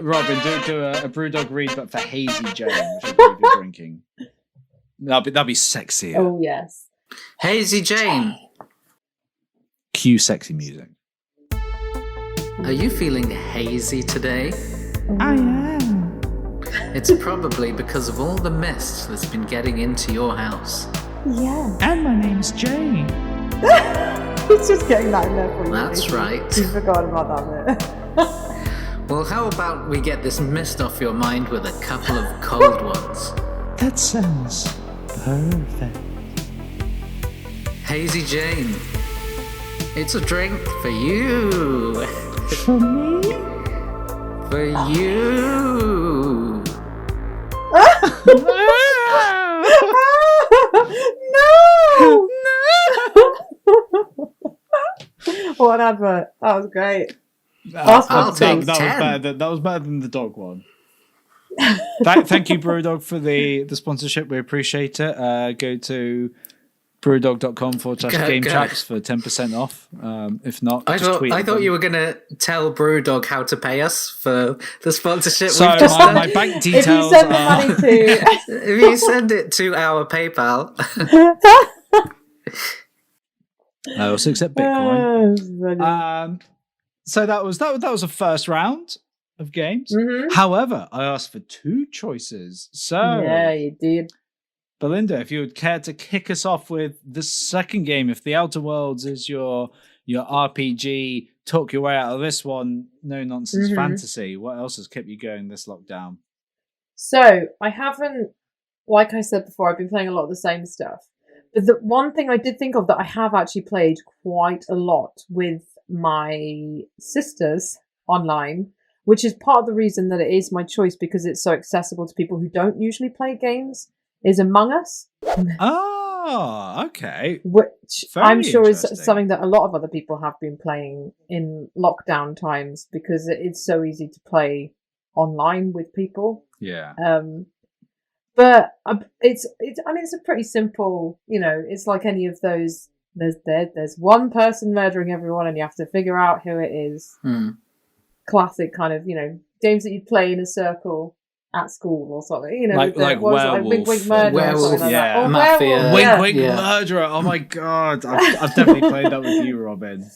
Robin, do a Brewdog read, but for Hazy Jane, which I believe you're drinking. That'd be sexier. Oh yes, Hazy Jane. Cue sexy music. Are you feeling hazy today? I am. It's probably because of all the mist that's been getting into your house. yeah. And my name's Jane. He's just getting that in there for you. That's right. You forgot about that bit. Well, how about we get this mist off your mind with a couple of cold ones? That sounds perfect. Hazy Jane, it's a drink for you. For me? For you. No! What an advert. That was great. I'll take 10. That was better than the dog one. Thank you, Brewdog, for the sponsorship. We appreciate it. Go to brewdog.com/GameChaps for 10% off. If not, I thought you were going to tell Brewdog how to pay us for the sponsorship. So my bank details if you send the money to... If you send it to our PayPal... I also accept Bitcoin. So that was a first round of games. Mm-hmm. However, I asked for 2 choices. So yeah, you did. Belinda, if you would care to kick us off with the second game, if The Outer Worlds is your RPG, talk your way out of this one, no nonsense fantasy. What else has kept you going this lockdown? So I haven't, like I said before, I've been playing a lot of the same stuff. But the one thing I did think of that I have actually played quite a lot with my sisters online, which is part of the reason that it is my choice because it's so accessible to people who don't usually play games, is Among Us. Oh, okay. Which Very I'm sure is interesting. something that a lot of other people have been playing in lockdown times because it's so easy to play online with people. Yeah. But it's a pretty simple, it's like any of those. There's one person murdering everyone and you have to figure out who it is. Classic kind of, games that you play in a circle at school or something, like werewolf, wink wink murder, werewolf, like yeah, that. mafia, werewolf, wink yeah. wink murderer. Oh my god, I've definitely played that with you, Robin.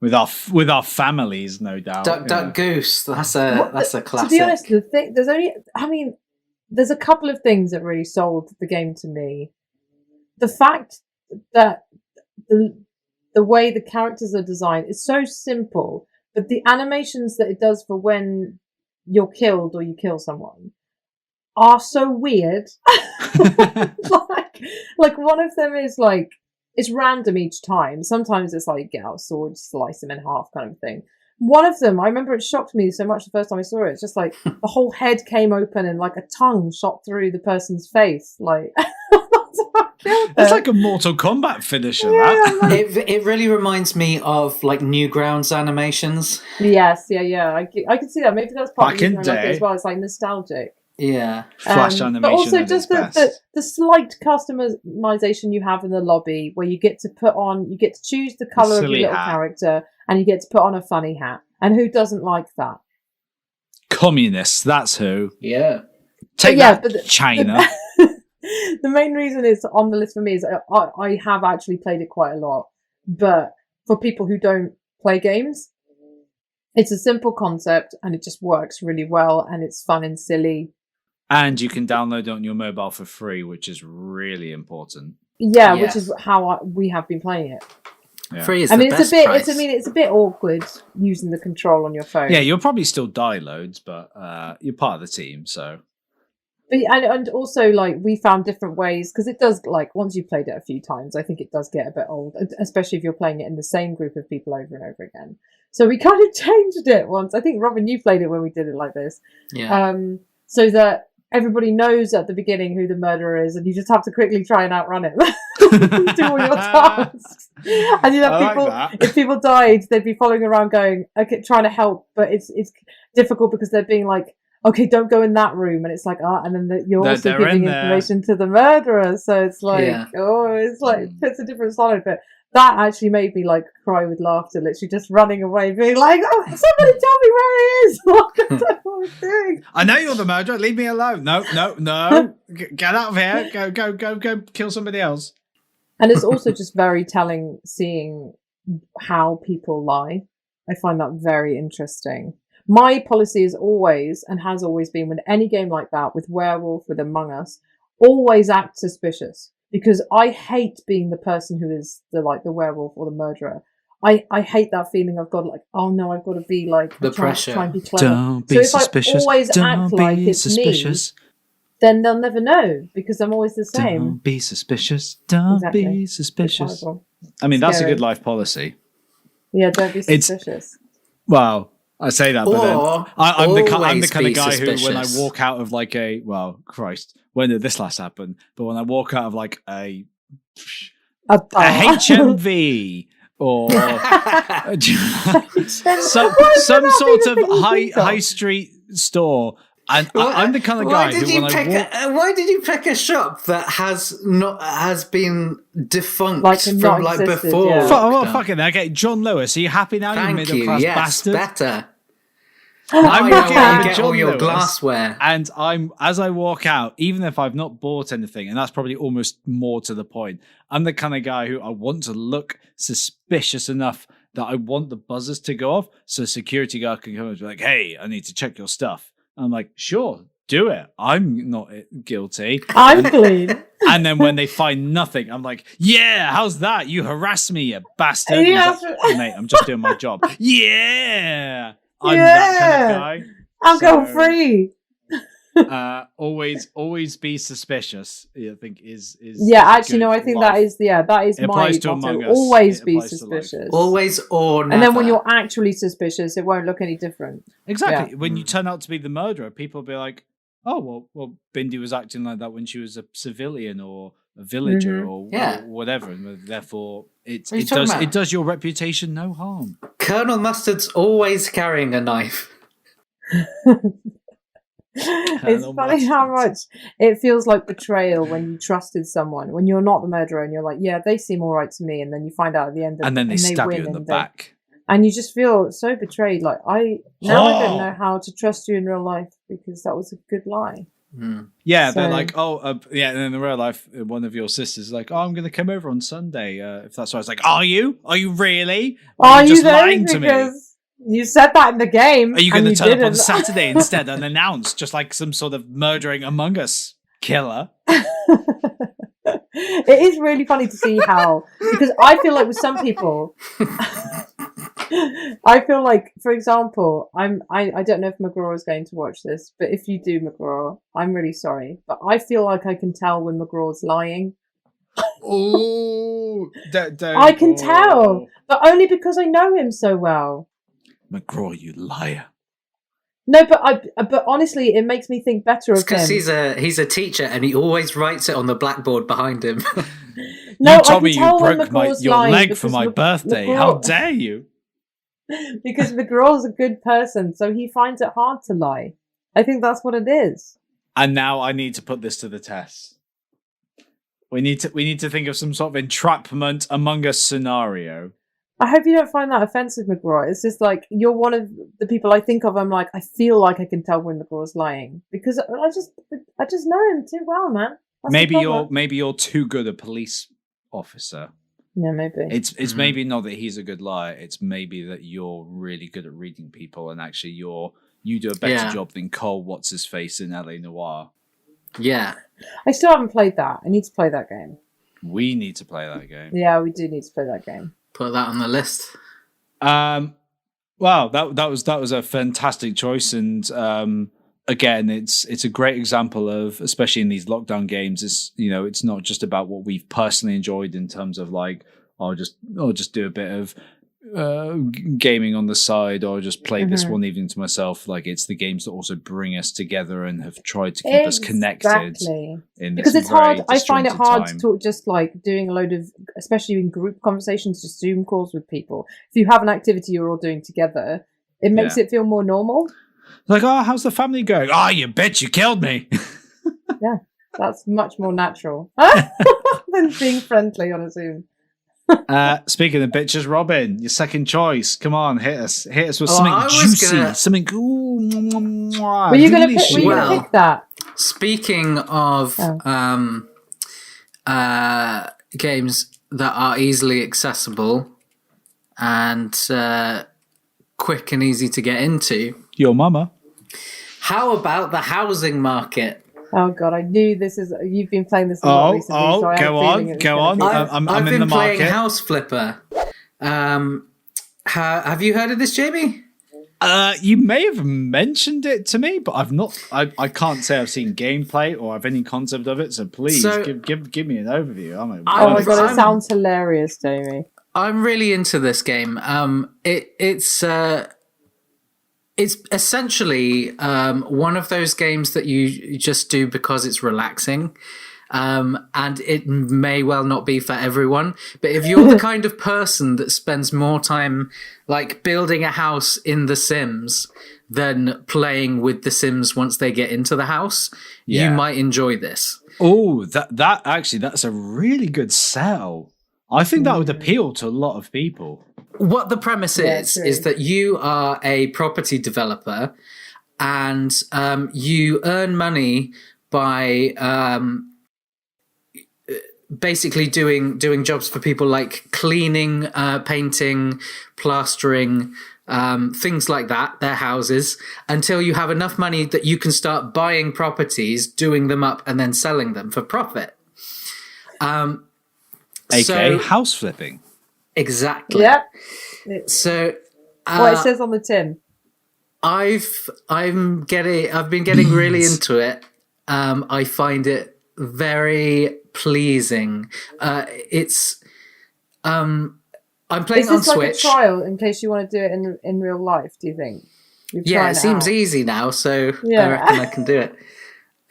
With our families, no doubt. Duck Goose. That's a classic. To be honest, there's a couple of things that really sold the game to me. The fact that the way the characters are designed is so simple, but the animations that it does for when you're killed or you kill someone are so weird. like one of them is like, it's random each time. Sometimes it's like get out a sword, slice him in half kind of thing. One of them, I remember it shocked me so much the first time I saw it. It's just like the whole head came open and like a tongue shot through the person's face. Like it's like a Mortal Kombat finisher. Yeah, It really reminds me of like Newgrounds animations. Yes, yeah. I can see that. Maybe that's part Back of in the reason I like it day. as well. It's like nostalgic. Yeah. Flash animation. But also at just its best. the slight customization you have in the lobby where you get to choose the colour of your silly little hat. character and you get to put on a funny hat. And who doesn't like that? Communists, that's who. Yeah. Take yeah, that, but China. The main reason it's on the list for me is I have actually played it quite a lot. But for people who don't play games, it's a simple concept and it just works really well and it's fun and silly. And you can download it on your mobile for free, which is really important. Yeah, Yes. which is how we have been playing it. Yeah. Free is I the mean, best price. it's a bit awkward using the control on your phone. Yeah, you'll probably still die loads, but you're part of the team, so. But, and also, like, we found different ways, because it does, like, once you've played it a few times, I think it does get a bit old, especially if you're playing it in the same group of people over and over again. So we kind of changed it once. I think, Robin, you played it when we did it like this. Yeah. So that everybody knows at the beginning who the murderer is, and you just have to quickly try and outrun it. Do all your tasks. And people, if people died, they'd be following around going, okay, trying to help, but it's difficult because they're being like, okay, don't go in that room, and it's like, and then you're also giving information to the murderer, so it's like, it's like, it puts a different solid bit. that actually made me like cry with laughter, literally just running away, being like, "Oh, somebody tell me where he is!" I don't know what I'm doing. I know you're the murderer. Leave me alone. No. Get out of here. Go. Kill somebody else. And it's also just very telling seeing how people lie. I find that very interesting. My policy is always, and has always been, with any game like that, with Werewolf, with Among Us, always act suspicious. Because I hate being the person who is the werewolf or the murderer. I hate that feeling. I've got like, oh no, I've got to be like the pressure. Try and be clever. Don't be suspicious. I always Don't act be like it's suspicious. me, then they'll never know because I'm always the same. Don't be suspicious. Don't be suspicious. I mean, that's a good life policy. Yeah, don't be suspicious. Well, I say that, but then I'm the kind of guy suspicious. who, when I walk out of like Christ, when did this last happen? But when I walk out of like a HMV or some sort of high street store, and I'm the kind of guy who why did you pick a shop that has been defunct from before? Yeah. Oh, fucking okay, John Lewis. Are you happy now? Thank you middle class bastard. Better. I'm walking out with get John all your Lewis, glassware, and as I walk out, even if I've not bought anything, and that's probably almost more to the point, I'm the kind of guy who I want to look suspicious enough that I want the buzzers to go off, so a security guard can come and be like, "Hey, I need to check your stuff." I'm like, "Sure, do it. I'm not guilty. I'm clean." And then when they find nothing, I'm like, "Yeah, how's that? You harassed me, you bastard." Yeah. Like, mate, I'm just doing my job. Yeah. I'm that kind of guy. I'll go free. Always be suspicious. I think is actually no. I think that is it my applies to motto. Among Us. Always It be applies to suspicious. always or never. And then when you're actually suspicious, it won't look any different. Exactly. Yeah. When you turn out to be the murderer, people will be like, "Oh well, Bindy was acting like that when she was a civilian or a villager or whatever," and therefore it does your reputation no harm. Colonel Mustard's always carrying a knife. It's funny how much it feels like betrayal when you trusted someone, when you're not the murderer and you're like, yeah, they seem all right to me, and then you find out at the end and then they stab win you in the back. And you just feel so betrayed. Like, I don't know how to trust you in real life because that was a good lie. Yeah, they're like, and then in real life, one of your sisters is like, "Oh, I'm going to come over on Sunday, if that's right." It's like, "Are you? Are you really? Are you just there? lying to me? You said that in the game. Are you going to turn up on didn't. Saturday instead unannounced, just like some sort of murdering Among Us killer?" It is really funny to see how, because I feel like with some people, I feel like, for example, I don't know if McGraw is going to watch this, but if you do, McGraw, I'm really sorry, but I feel like I can tell when McGraw's lying. Oh, I can tell, but only because I know him so well. McGraw, you liar. No, but honestly, it makes me think better of him. Because he's a teacher and he always writes it on the blackboard behind him. No, you told me you broke your lying leg for my birthday. How dare you? Because McGraw's a good person, so he finds it hard to lie. I think that's what it is. And now I need to put this to the test. We need to think of some sort of entrapment Among Us scenario. I hope you don't find that offensive, McGraw. It's just like, you're one of the people I think of. I'm like, I feel like I can tell when McGraw's lying because I just know him too well, man. Maybe you're too good a police officer. Yeah, maybe. It's maybe not that he's a good liar. It's maybe that you're really good at reading people, and actually you do a better job than Cole What's His Face in LA Noire. Yeah, I still haven't played that. I need to play that game. We need to play that game. Yeah, we do need to play that game. Put that on the list. Wow, that was a fantastic choice, and again, it's a great example of, especially in these lockdown games, it's not just about what we've personally enjoyed in terms of like, I'll just do a bit of gaming on the side, or just play this one evening to myself. Like, it's the games that also bring us together and have tried to keep us connected. Because it's hard. I find it hard to talk just like doing a load of, especially in group conversations, just Zoom calls with people. If you have an activity you're all doing together, it makes it feel more normal. Like, oh, how's the family going? Oh, you bitch, you killed me. Yeah, that's much more natural than being friendly on a Zoom. Speaking of bitches, Robin, your second choice. Come on, hit us with Oh, something I was juicy, gonna- something. Ooh, mwah, mwah, mwah, Were you going to delicious. pick that? Speaking of games that are easily accessible and quick and easy to get into, Your mama. how about the housing market? Oh god, I knew this is. You've been playing this a lot recently. So I had a feeling it was go gonna on. be- I'm I've in been the playing market. House Flipper. Have you heard of this, Jamie? You may have mentioned it to me, but I've not. I can't say I've seen gameplay or have any concept of it. So please give me an overview. Oh my god, it sounds hilarious, Jamie. I'm really into this game. It's essentially one of those games that you just do because it's relaxing. And it may well not be for everyone, but if you're the kind of person that spends more time like building a house in The Sims than playing with The Sims once they get into the house, you might enjoy this. Oh, that's a really good sell. I think that would appeal to a lot of people. What the premise is that you are a property developer and you earn money by basically doing jobs for people like cleaning, painting, plastering, things like that, their houses, until you have enough money that you can start buying properties, doing them up, and then selling them for profit. AKA house flipping. Exactly. Yep. So What it says on the tin. I've been getting really into it. I find it very pleasing. I'm playing Is on this like Switch. a trial in case you want to do it in real life? Do you think? Yeah, it seems easy now, so Yeah. I reckon I can do it.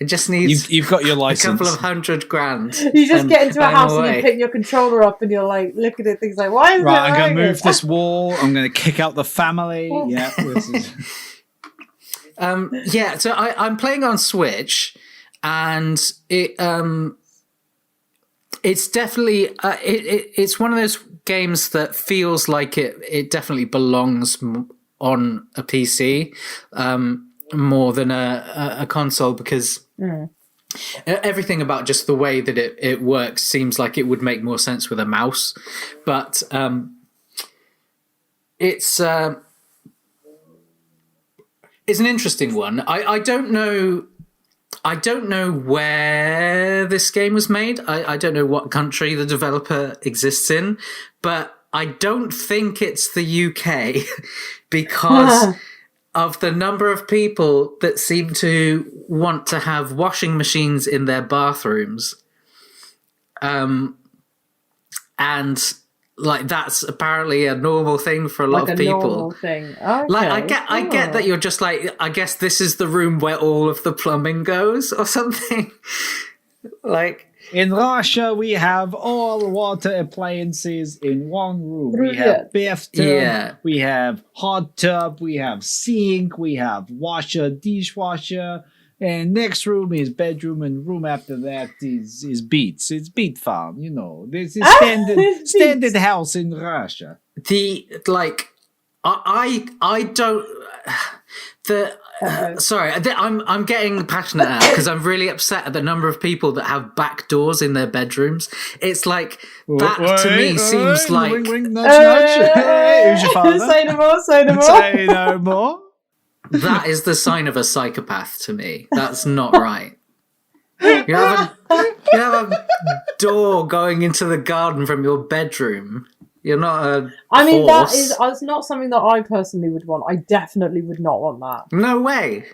It just needs You've got your a license. couple of $100,000. You just and get into a I'm house away. and you pick your controller up and you're like looking at things like, why is Right, it I'm going to like move this wall. I'm going to kick out the family. Oh. Yeah, this is... Yeah, so I'm playing on Switch, and it's definitely it's one of those games that feels like it definitely belongs on a PC more than a console, because everything about just the way that it works seems like it would make more sense with a mouse, but it's an interesting one. I don't know where this game was made. I don't know what country the developer exists in, but I don't think it's the UK because of the number of people that seem to want to have washing machines in their bathrooms. And like that's apparently a normal thing for a lot of people. Normal thing. Okay. Like I get that you're just like, I guess this is the room where all of the plumbing goes or something. Like In Russia, we have all water appliances in one room. We Brilliant. have bathtub, Yeah. we have hot tub, we have sink, we have washer, dishwasher, and next room is bedroom, and room after that is Beats. It's Beat Farm, you know. This is standard house in Russia. I don't sorry, I'm getting passionate now because I'm really upset at the number of people that have back doors in their bedrooms. It's like that to me seems like wink, wink, nudge, nudge. Hey, who's your father? Say no more, say no more. Say no more. that is the sign of a psychopath to me. That's not right. You have a door going into the garden from your bedroom. You're not a I mean, horse. that's not something that I personally would want. I definitely would not want that. No way.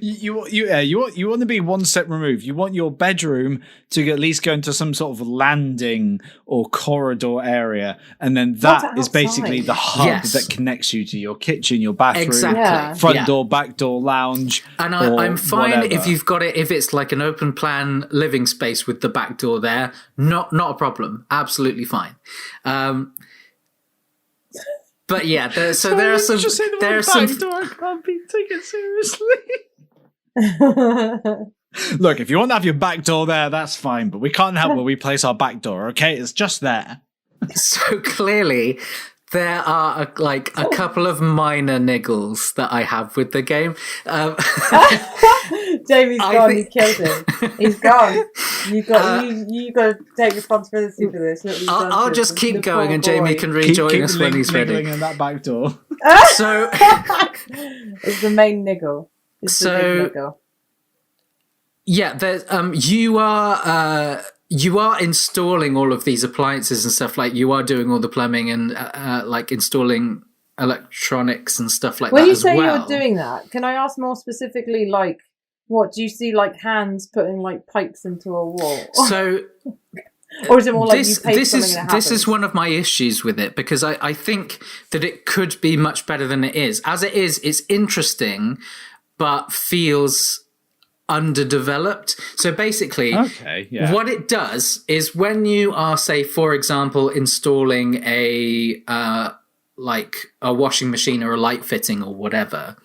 You want to be one step removed. You want your bedroom to at least go into some sort of landing or corridor area, and then that is basically outside. the hub Yes. that connects you to your kitchen, your bathroom, Exactly. Yeah. front Yeah. door, back door, lounge. And or I'm fine whatever. if you've got it, if it's like an open plan living space with the back door there. Not a problem. Absolutely fine. But yeah, there are some. There are some. I can't be taken seriously. Look, if you want to have your back door there, that's fine, but we can't help where we place our back door. Okay, it's just there. So clearly, there are a couple of minor niggles that I have with the game. Jamie's gone. You killed him. He's gone. You got to take responsibility for this. I'll just keep going, and Jamie can rejoin us when he's ready. In that back door. So it's the main niggle. It's the big niggle. Yeah, there's you are installing all of these appliances and stuff. Like, you are doing all the plumbing and like installing electronics and stuff like that. When you say you're doing that, can I ask more specifically? Like, what do you see? Like hands putting like pipes into a wall? So, or is it more like you paint something that happens? This is one of my issues with it, because I think that it could be much better than it is. As it is, it's interesting, but feels underdeveloped. So basically, what it does is, when you are, say, for example, installing a washing machine or a light fitting or whatever,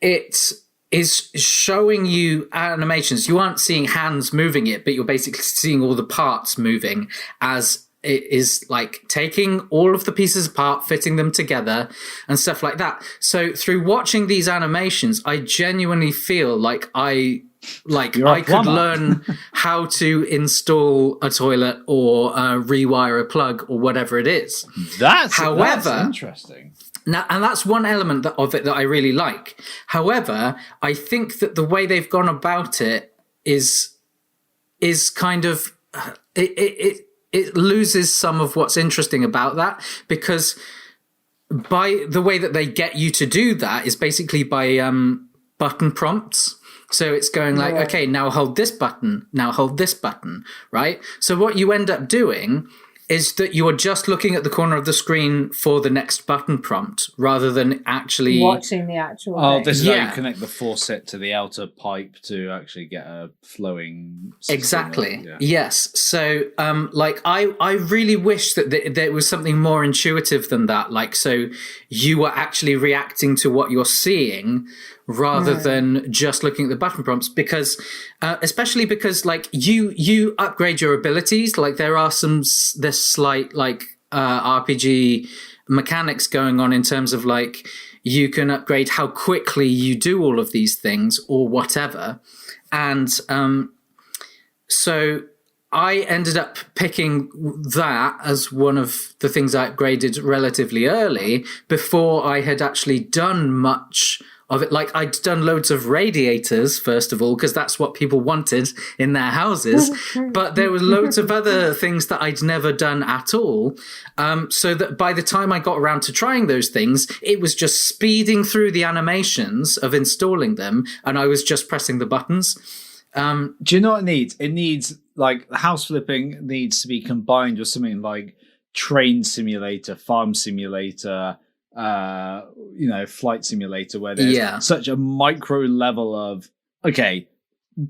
it is showing you animations. You aren't seeing hands moving it, but you're basically seeing all the parts moving, as it is like taking all of the pieces apart, fitting them together and stuff like that. So through watching these animations, I genuinely feel like I could learn how to install a toilet or rewire a plug or whatever it is. That's interesting. Now, and that's one element of it that I really like. However, I think that the way they've gone about it is kind of it loses some of what's interesting about that, because by the way that they get you to do that is basically by button prompts. So it's going like, okay, now hold this button, now hold this button, right? So what you end up doing is that you are just looking at the corner of the screen for the next button prompt, rather than actually watching the actual thing. This is how you connect the faucet to the outer pipe to actually get a flowing system. Exactly. Yes. So I really wish that there was something more intuitive than that. Like, so you are actually reacting to what you're seeing, rather than just looking at the button prompts, because especially because like you upgrade your abilities. Like, there's slight like RPG mechanics going on in terms of like, you can upgrade how quickly you do all of these things or whatever. And so I ended up picking that as one of the things I upgraded relatively early, before I had actually done much of it. Like, I'd done loads of radiators, first of all, because that's what people wanted in their houses. But there was loads of other things that I'd never done at all. So that by the time I got around to trying those things, it was just speeding through the animations of installing them, and I was just pressing the buttons. Do you know what it needs? It needs, like, house flipping needs to be combined with something like train simulator, farm simulator, flight simulator, where there's such a micro level of, okay,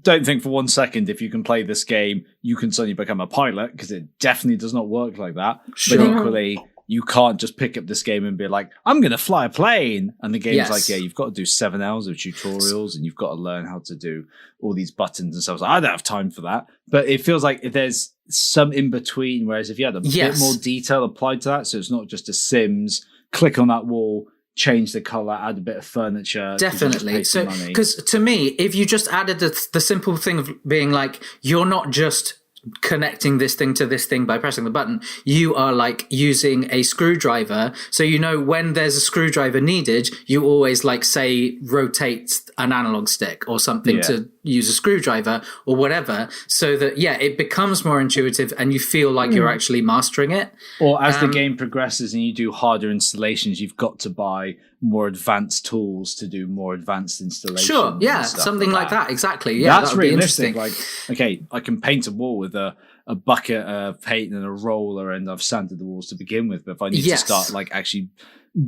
don't think for 1 second if you can play this game, you can suddenly become a pilot, because it definitely does not work like that. Sure. But equally, you can't just pick up this game and be like, I'm going to fly a plane. And the game's like, yeah, you've got to do 7 hours of tutorials and you've got to learn how to do all these buttons and stuff. So I don't have time for that. But it feels like if there's some in between, whereas if you had a bit more detail applied to that, so it's not just a Sims, click on that wall, change the color, add a bit of furniture. Definitely. So, because to me, if you just added the simple thing of being like, you're not just connecting this thing to this thing by pressing the button, you are like using a screwdriver. So, when there's a screwdriver needed, you always like say rotate an analog stick or something to use a screwdriver or whatever, so that it becomes more intuitive and you feel like you're actually mastering it. Or as the game progresses and you do harder installations, you've got to buy more advanced tools to do more advanced installations. Sure, something like that. Exactly. Yeah, that's realistic. Like, okay, I can paint a wall with a bucket of paint and a roller, and I've sanded the walls to begin with. But if I need to start like actually,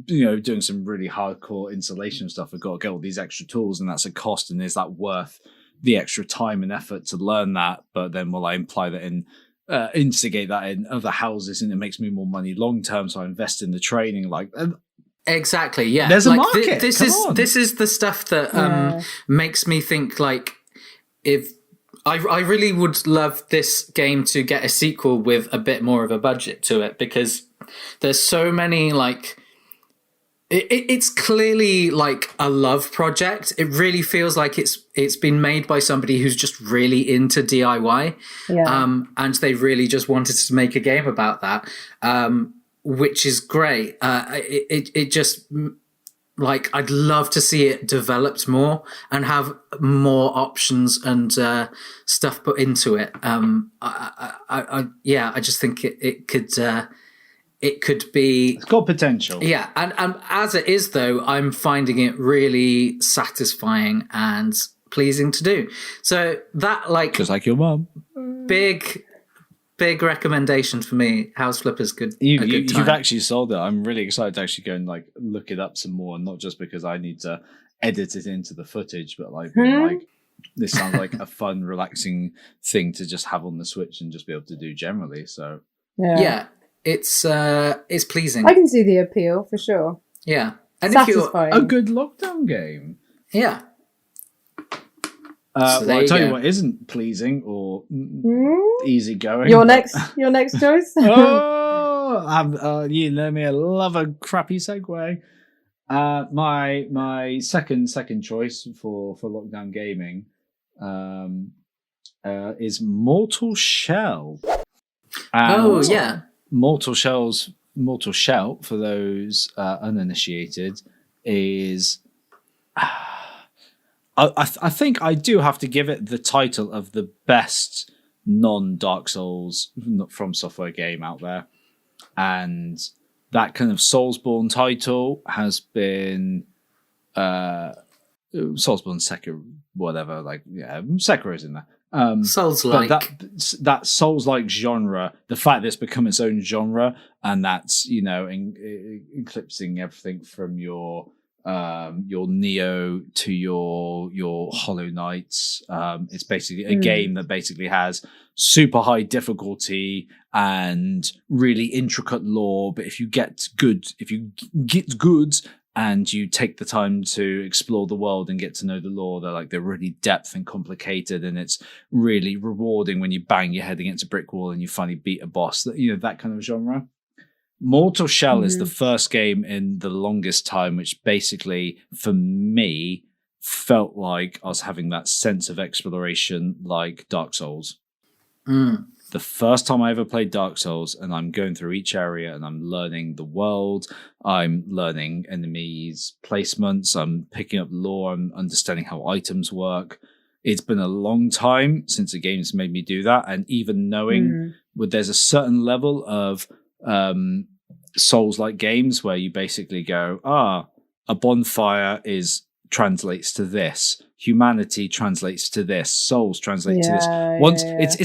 doing some really hardcore installation stuff, I've got to get all these extra tools, and that's a cost. And is that worth the extra time and effort to learn that? But then will I imply that in instigate that in other houses, and it makes me more money long term, so I invest in the training? Like, exactly, yeah. There's a market. This is the stuff that makes me think, like, if I really would love this game to get a sequel with a bit more of a budget to it, because there's so many like it's clearly like a love project. It really feels like it's been made by somebody who's just really into DIY, and they really just wanted to make a game about that, which is great. It just like I'd love to see it developed more and have more options and stuff put into it. I just think it could be. It's got potential. Yeah, and as it is, though, I'm finding it really satisfying and pleasing to do. So that, like, just like your mum, big recommendation for me. House Flipper's good. You've actually sold it. I'm really excited to actually go and like look it up some more, not just because I need to edit it into the footage, but like this sounds like a fun, relaxing thing to just have on the Switch and just be able to do generally. So yeah. It's pleasing. I can see the appeal for sure. Yeah, and satisfying. If you're a good lockdown game, yeah. Well, I'll tell you what isn't pleasing or easy going. Your next choice. You know me, I love a crappy segue. My second choice for lockdown gaming is Mortal Shell. Yeah. Mortal Shell, for those uninitiated, is I think I do have to give it the title of the best non-Dark Souls from software game out there, and that kind of Soulsborne title has been Soulsborne, Sekiro, whatever. Like, yeah, Sekiro's in there. Souls-like. That Souls-like genre, the fact that it's become its own genre, and that's, you know, eclipsing everything from your Neo to your Hollow Knights. It's basically a game that basically has super high difficulty and really intricate lore. But if you get good and you take the time to explore the world and get to know the lore, they're really depth and complicated, and it's really rewarding when you bang your head against a brick wall and you finally beat a boss. That kind of genre. Mortal Shell is the first game in the longest time which basically, for me, felt like I was having that sense of exploration like Dark Souls. The first time I ever played Dark Souls, and I'm going through each area and I'm learning the world, I'm learning enemies' placements, I'm picking up lore, I'm understanding how items work. It's been a long time since a game's made me do that, and even knowing there's a certain level of Souls-like games where you basically go, a bonfire translates to this, humanity translates to this, souls translate to this.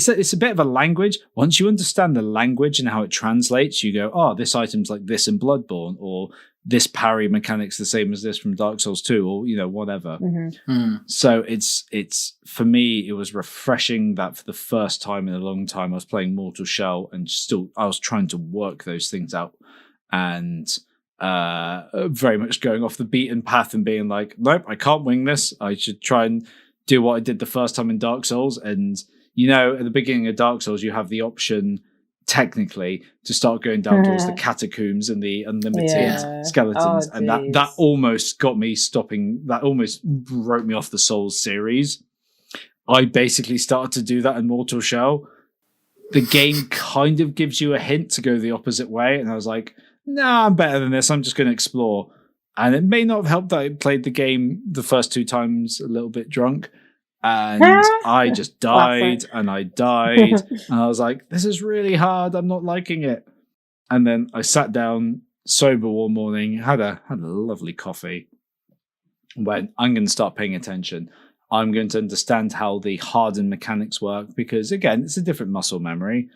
It's a bit of a language. Once you understand the language and how it translates, you go, this item's like this in Bloodborne, or this parry mechanic's the same as this from Dark Souls 2, or whatever. So it's for me, it was refreshing that for the first time in a long time I was playing Mortal Shell, and still I was trying to work those things out, and very much going off the beaten path and being like, nope, I can't wing this. I should try and do what I did the first time in Dark Souls. And at the beginning of Dark Souls, you have the option technically to start going down towards the catacombs and the unlimited skeletons, and that almost got me stopping. That almost wrote me off the Souls series. I basically started to do that in Mortal Shell. The game kind of gives you a hint to go the opposite way, and I was like, nah, I'm better than this. I'm just going to explore. And it may not have helped that I played the game the first 2 times a little bit drunk. And I just died and I died. And I was like, this is really hard. I'm not liking it. And then I sat down sober one morning, had a lovely coffee. Went, I'm going to start paying attention. I'm going to understand how the hardened mechanics work, because, again, it's a different muscle memory.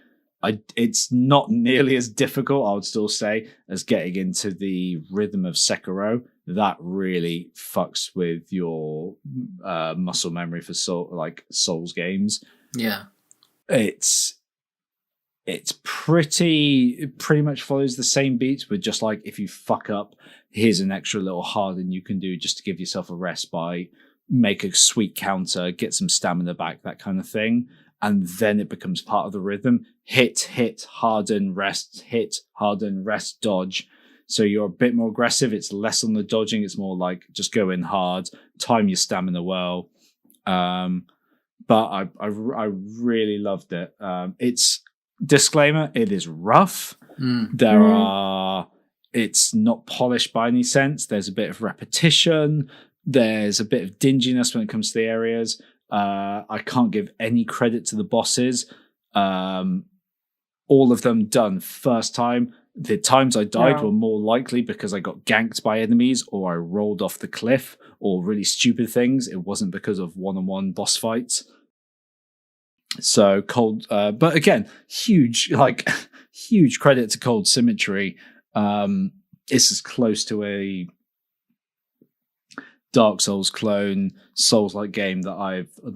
It's not nearly as difficult, I would still say, as getting into the rhythm of Sekiro. That really fucks with your muscle memory for Souls games. Yeah, it's pretty much follows the same beats, with just like, if you fuck up, here's an extra little harden you can do just to give yourself a respite. make a sweet counter, get some stamina back, that kind of thing. And then it becomes part of the rhythm. Hit, harden, rest, hit, harden, rest, dodge. So you're a bit more aggressive. It's less on the dodging. It's more like just go in hard, time your stamina well. But I really loved it. It's disclaimer, it is rough. It's not polished by any sense. There's a bit of repetition. There's a bit of dinginess when it comes to the areas. I can't give any credit to the bosses. All of them done first time. The times I died were more likely because I got ganked by enemies or I rolled off the cliff or really stupid things. It wasn't because of one-on-one boss fights. So Cold, but again, huge credit to Cold Symmetry. It's as close to a Dark Souls clone, Souls-like game that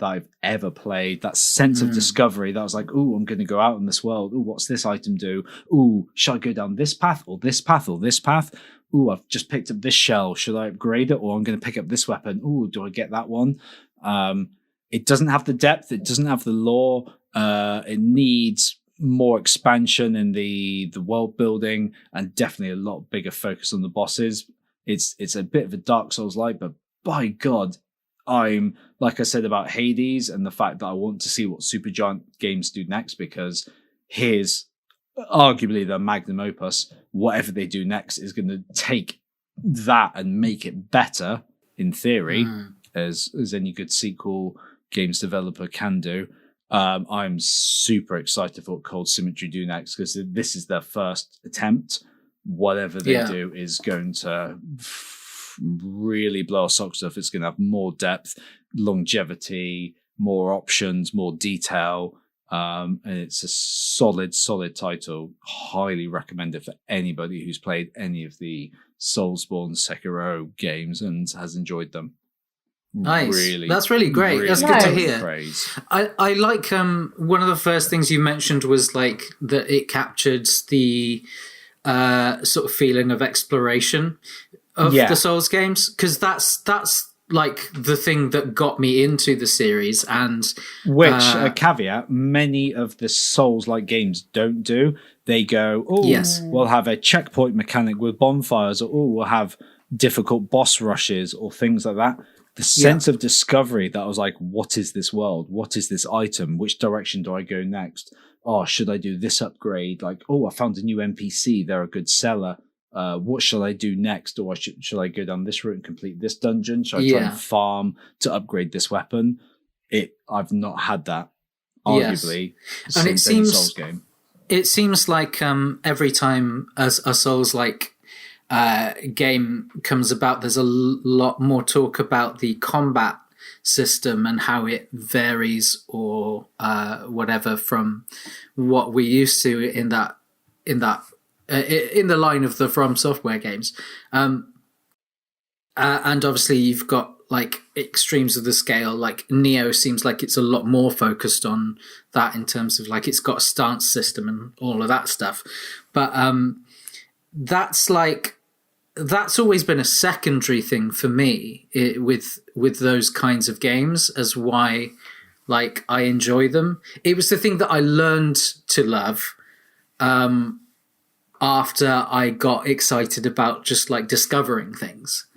I've ever played. That sense of discovery that was like, ooh, I'm going to go out in this world. Ooh, what's this item do? Ooh, should I go down this path or this path or this path? Ooh, I've just picked up this shell. Should I upgrade it or I'm going to pick up this weapon? Ooh, do I get that one? It doesn't have the depth. It doesn't have the lore. It needs more expansion in the world building and definitely a lot bigger focus on the bosses. It's a bit of a Dark Souls like, but by God, I'm like I said about Hades and the fact that I want to see what Supergiant Games do next, because here's arguably the magnum opus. Whatever they do next is going to take that and make it better in theory, as any good sequel games developer can do. I'm super excited for what Cold Symmetry do next, because this is their first attempt. Whatever they do is going to really blow our socks off. It's going to have more depth, longevity, more options, more detail. And it's a solid title. Highly recommend it for anybody who's played any of the Soulsborne, Sekiro games and has enjoyed them. Nice. That's really great. That's good to hear. Praise. I like one of the first things you mentioned was like that it captured the sort of feeling of exploration of the Souls games, because that's like the thing that got me into the series, and which a caveat many of the Souls-like games don't do. They go, we'll have a checkpoint mechanic with bonfires, or we'll have difficult boss rushes or things like that. The sense of discovery that I was like, what is this world? What is this item? Which direction do I go next? Oh, should I do this upgrade? Like, oh, I found a new NPC. They're a good seller. What shall I do next? Or should I go down this route and complete this dungeon? Should I try and farm to upgrade this weapon? I've not had that, arguably, and since any Souls game. It seems like every time a Souls-like game comes about, there's a lot more talk about the combat system and how it varies or whatever from what we used to in the line of the From Software games, and obviously you've got like extremes of the scale. Like Neo seems like it's a lot more focused on that in terms of like it's got a stance system and all of that stuff, but that's always been a secondary thing for me with those kinds of games, as why like I enjoy them. It was the thing that I learned to love after I got excited about just like discovering things.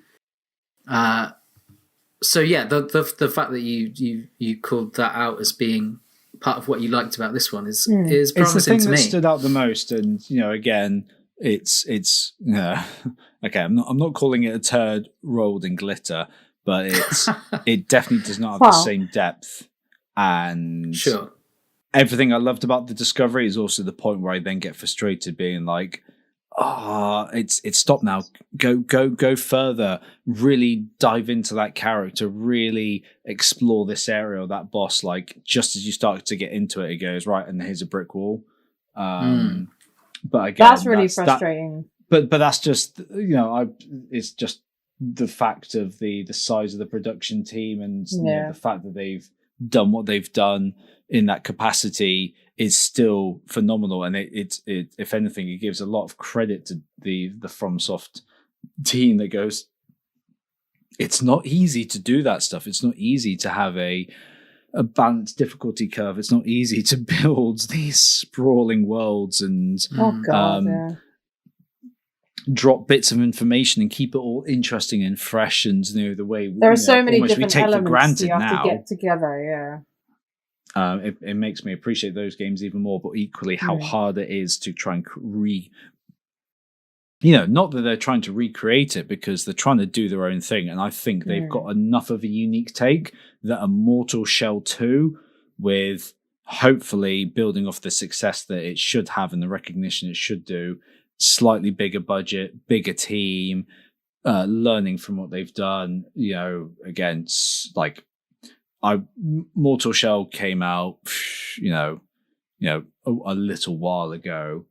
So yeah, the fact that you called that out as being part of what you liked about this one is promising to me. It's the thing that stood out the most, and again, it's okay. I'm not calling it a turd rolled in glitter, but it definitely does not have the same depth. And everything I loved about the discovery is also the point where I then get frustrated, being like, it's stopped now. Go further. Really dive into that character. Really explore this area or that boss. Like just as you start to get into it, it goes right, and here's a brick wall. But again, that's really frustrating. But that's just it's just the fact of the size of the production team and the fact that they've done what they've done in that capacity is still phenomenal. And it if anything, it gives a lot of credit to the FromSoft team that goes, it's not easy to do that stuff. It's not easy to have a balanced difficulty curve. It's not easy to build these sprawling worlds and drop bits of information and keep it all interesting and fresh. And the way there are so many different we take elements for granted you have now to get together. It makes me appreciate those games even more, but equally how hard it is to try and not that they're trying to recreate it, because they're trying to do their own thing. And I think they've got enough of a unique take that a Mortal Shell 2, with hopefully building off the success that it should have and the recognition it should do, slightly bigger budget, bigger team, learning from what they've done, against Mortal Shell came out, a little while ago,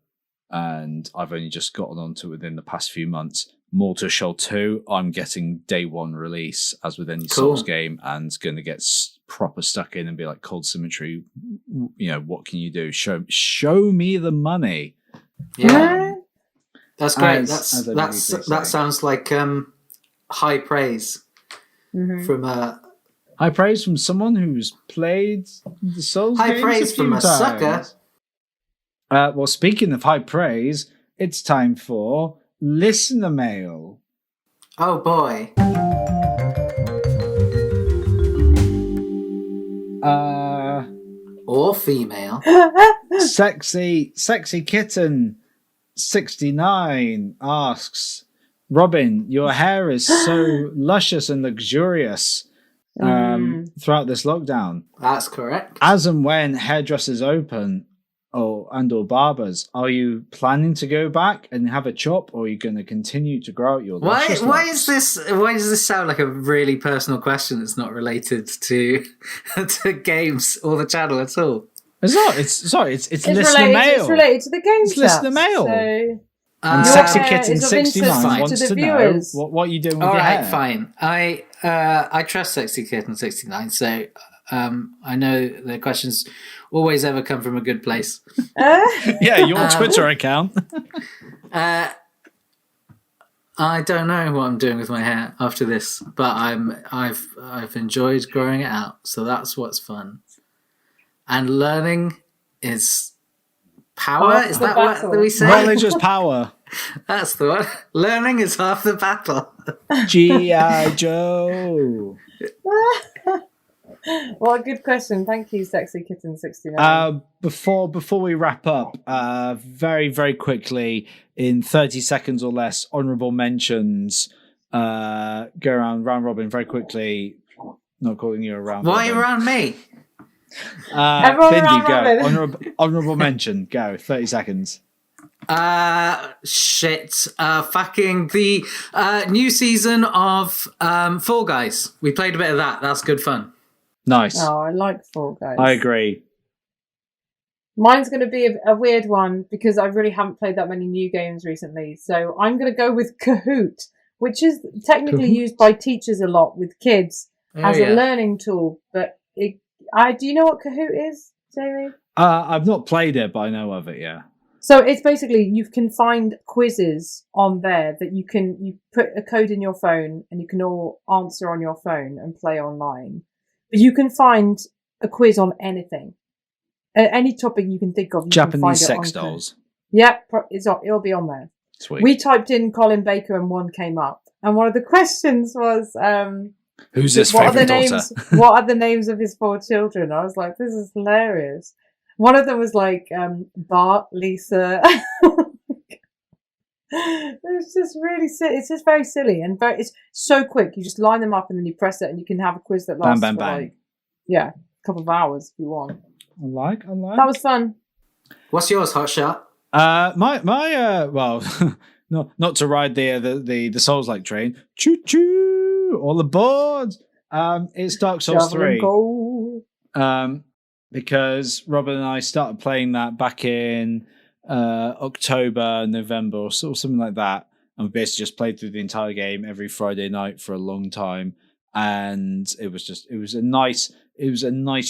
and I've only just gotten onto it within the past few months. Mortal Shell 2, I'm getting day one release, as with any Souls game, and going to get proper stuck in and be like, Cold Symmetry, what can you do? Show me the money. Yeah, that's great. That sounds like high praise from high praise from someone who's played the Souls games. High praise from a sucker. Well, speaking of high praise, it's time for listener mail. Oh boy. Or female. Sexy kitten 69 asks, Robin, your hair is so luscious and luxurious throughout this lockdown. That's correct. As and when hairdressers open, or barbers, are you planning to go back and have a chop, or are you going to continue to grow out your luscious locks? Why does this sound like a really personal question that's not related to to games or the channel at all? It's not. It's listener mail. It's related to the games. It's listener mail. So and Sexy Kitten 69 wants to know what you're doing with your hair. All right, fine. I trust Sexy Kitten 69, so I know the questions always ever come from a good place. Yeah, your Twitter account. I don't know what I'm doing with my hair after this, but I've enjoyed growing it out, so that's what's fun. And learning is power. Is that what we say? Knowledge is power. That's the one. Learning is half the battle. G.I. Joe. Well, a good question. Thank you, Sexy Kitten 69. Before we wrap up, very, very quickly, in 30 seconds or less, honourable mentions. Go around round robin very quickly. Not calling you around. Why around me? Bindy, go. Honourable mention. Go. 30 seconds. Fucking the new season of Fall Guys. We played a bit of that. That's good fun. Nice. Oh, I like Fall Guys. I agree. Mine's going to be a weird one because I really haven't played that many new games recently. So I'm going to go with Kahoot, which is technically used by teachers a lot with kids as a learning tool. But do you know what Kahoot is, Jamie? I've not played it, but I know of it, yeah. So it's basically, you can find quizzes on there that you put a code in your phone and you can all answer on your phone and play online. But you can find a quiz on anything. Any topic you can think of. Japanese sex dolls. Yeah, it'll be on there. Sweet. We typed in Colin Baker and one came up. And one of the questions was... who's his favourite daughter? What are the names of his 4 children? I was like, this is hilarious. One of them was like Bart, Lisa. It's just really silly. It's just very silly and it's so quick. You just line them up and then you press it and you can have a quiz that lasts bang, for bang. a couple of hours if you want. I like. That was fun. What's yours, Hot Shot? Well, not to ride the Souls-like train. Choo choo, all aboard. It's Dark Souls 3. Because Robin and I started playing that back in October, November, or something like that, and we basically just played through the entire game every Friday night for a long time, and it was a nice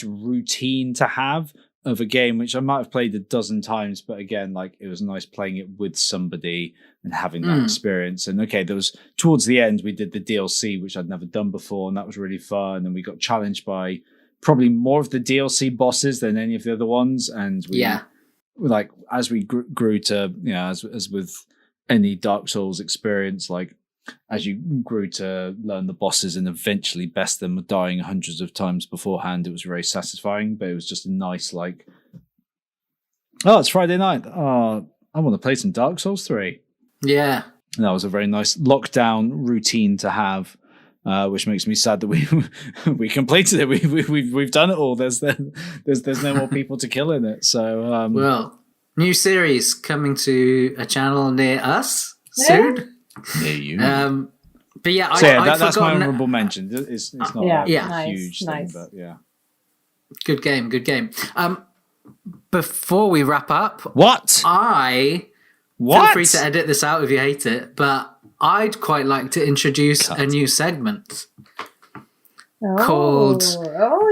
routine to have of a game which I might have played a dozen times, but again, like it was nice playing it with somebody and having that experience. And okay, there was towards the end we did the DLC, which I'd never done before, and that was really fun. And we got challenged by probably more of the DLC bosses than any of the other ones. And we, like as we grew to, you know, as with any Dark Souls experience, like as you grew to learn the bosses and eventually best them, dying hundreds of times beforehand, it was very satisfying. But it was just a nice, like, oh, it's Friday night. Oh, I want to play some Dark Souls 3. Yeah. And that was a very nice lockdown routine to have, which makes me sad that we completed it. We've done it all. There's no more people to kill in it. So well, new series coming to a channel near us soon. Near you. But yeah, that's my honorable mention. It's not a huge thing, but yeah. Good game. Before we wrap up, feel free to edit this out if you hate it, but I'd quite like to introduce a new segment called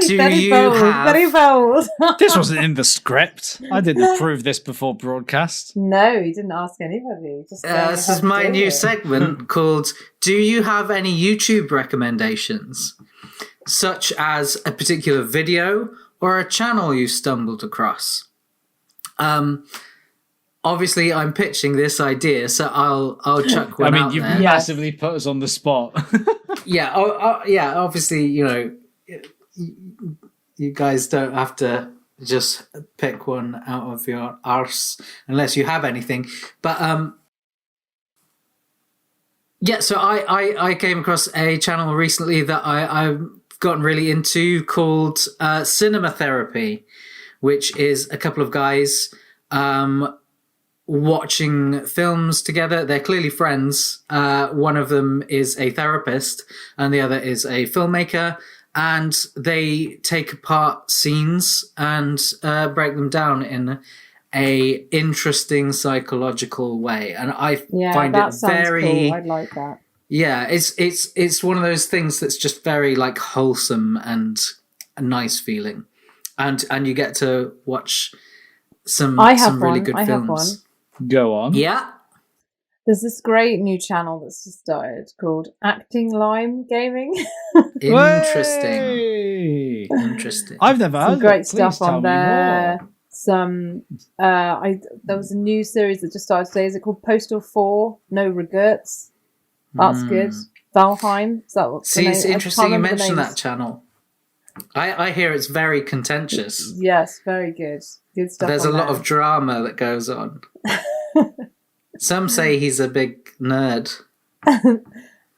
Do You Have... Very bold. This wasn't in the script. I didn't approve this before broadcast. No, he didn't ask anybody. This is my new segment called Do You Have Any YouTube Recommendations? Such as a particular video or a channel you stumbled across. Obviously, I'm pitching this idea, so I'll chuck one out there. You've massively put us on the spot. Yeah, obviously, you know, you guys don't have to just pick one out of your arse unless you have anything. But so I came across a channel recently that I've gotten really into called Cinema Therapy, which is a couple of guys watching films together. They're clearly friends. One of them is a therapist and the other is a filmmaker, and they take apart scenes and break them down in a interesting psychological way. And I find it very cool. I'd like that. Yeah, it's one of those things that's just very like wholesome and a nice feeling. And you get to watch some really good films. I have one. Go on. Yeah. There's this great new channel that's just started called Acting Lime Gaming. Interesting. I've never heard some great stuff on there. There was a new series that just started today. Is it called Postal 4? No Regrets. That's good. Valheim. Is that what's the name? It's interesting you mention that channel. I hear it's very contentious. Yes, very good. Good stuff. There's a lot of drama that goes on. Some say he's a big nerd. And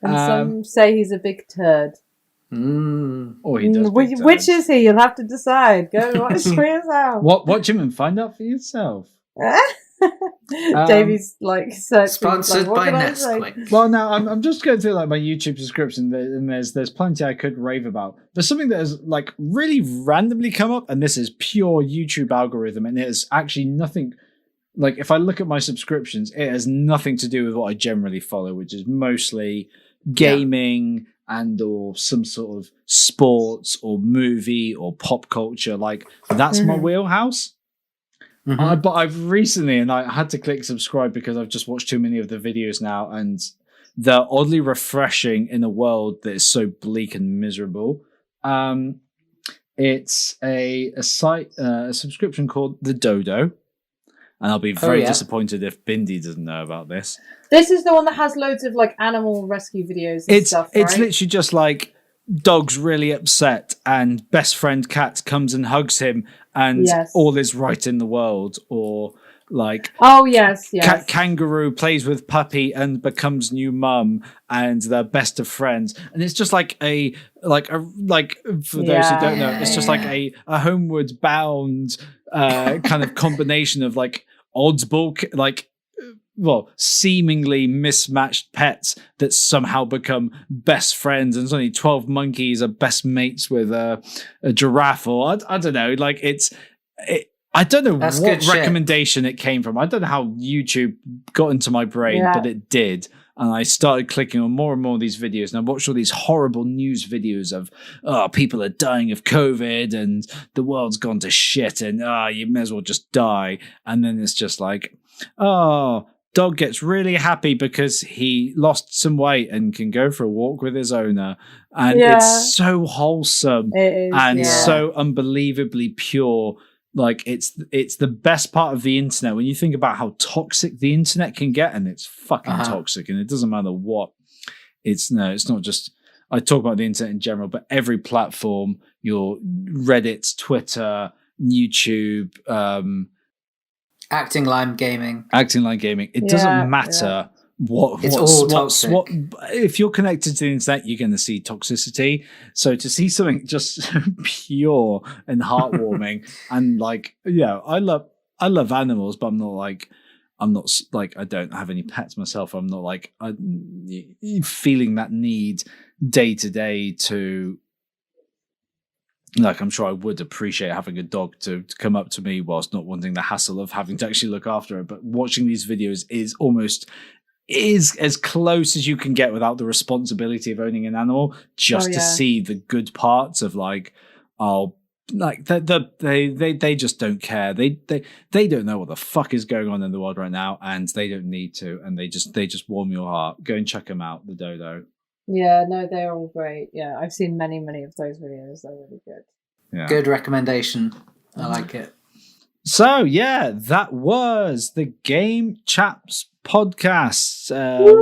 some say he's a big turd. Or he does. Which is he? You'll have to decide. Go watch for yourself. Watch him and find out for yourself. Davey's like sponsored by Nesquik. Well, now I'm just going through like my YouTube subscription, and there's plenty I could rave about. There's something that has like really randomly come up, and this is pure YouTube algorithm, and it is actually nothing. Like if I look at my subscriptions, it has nothing to do with what I generally follow, which is mostly gaming and or some sort of sports or movie or pop culture. Like that's my wheelhouse. But I've recently, and I had to click subscribe because I've just watched too many of the videos now, and they're oddly refreshing in a world that is so bleak and miserable. It's a subscription called The Dodo, and I'll be very disappointed if Bindy doesn't know about this. This is the one that has loads of like animal rescue videos and stuff, right? It's literally just like dog's really upset and best friend cat comes and hugs him and all is right in the world, or like kangaroo plays with puppy and becomes new mum and they're best of friends, and it's just like for those who don't know, it's just like a homeward bound kind of combination of like oddball seemingly mismatched pets that somehow become best friends, and suddenly 12 monkeys are best mates with a giraffe, or I don't know, like I don't know what recommendation it came from. I don't know how YouTube got into my brain, but it did. And I started clicking on more and more of these videos, and I watched all these horrible news videos of, people are dying of COVID and the world's gone to shit and you may as well just die. And then it's just like, dog gets really happy because he lost some weight and can go for a walk with his owner. And it's so wholesome and so unbelievably pure. Like it's the best part of the internet when you think about how toxic the internet can get, and it's fucking toxic, and it doesn't matter what. It's not just, I talk about the internet in general, but every platform, your Reddit, Twitter, YouTube, Acting Line Gaming. It doesn't matter what if you're connected to the internet, you're going to see toxicity. So to see something just so pure and heartwarming, and like, I love animals, but I'm not like I don't have any pets myself. I'm not like feeling that need day to day to. Like, I'm sure I would appreciate having a dog to come up to me whilst not wanting the hassle of having to actually look after it. But watching these videos is as close as you can get without the responsibility of owning an animal, just to see the good parts of like, they just don't care. They don't know what the fuck is going on in the world right now, and they don't need to, and they just warm your heart. Go and check them out, the dodo. Yeah, no, they're all great. Yeah, I've seen many of those videos. They're really good. Yeah. Good recommendation. I like it. So, that was the Game Chaps podcast.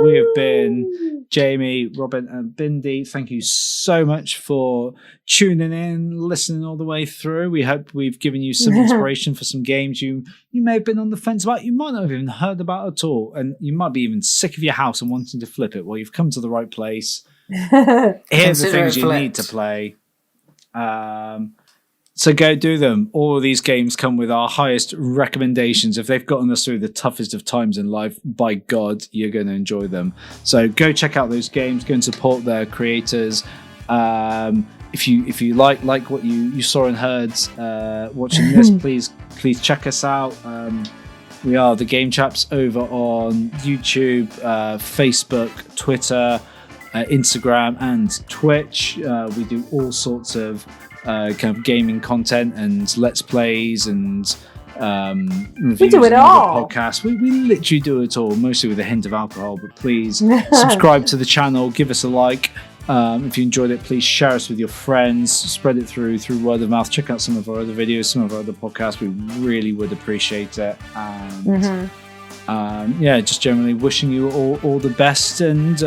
We have been Jamie, Robin, and Bindy. Thank you so much for tuning in, listening all the way through. We hope we've given you some inspiration for some games you may have been on the fence about, you might not have even heard about at all, and you might be even sick of your house and wanting to flip it. Well, you've come to the right place. Here's the things you need to play. So go do them. All of these games come with our highest recommendations. If they've gotten us through the toughest of times in life, by God, you're going to enjoy them. So go check out those games. Go and support their creators. If you like what you saw and heard watching this, please check us out. We are the Game Chaps over on YouTube, Facebook, Twitter, Instagram, and Twitch. We do all sorts of kind of gaming content and let's plays and reviews. We do it all. Podcasts. We literally do it all, mostly with a hint of alcohol. But please subscribe to the channel, give us a like. If you enjoyed it, please share us with your friends, spread it through word of mouth. Check out some of our other videos, some of our other podcasts. We really would appreciate it. And just generally wishing you all the best, and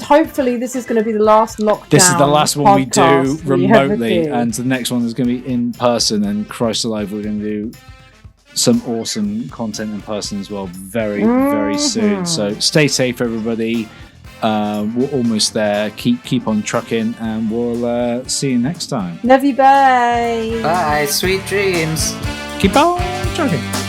hopefully this is going to be the last lockdown. This is the last one we do remotely, and the next one is going to be in person. And Christ alive, we're going to do some awesome content in person as well, very very soon. So stay safe, everybody. We're almost there. Keep on trucking, and we'll see you next time. Love you, bye. Bye, sweet dreams. Keep on trucking.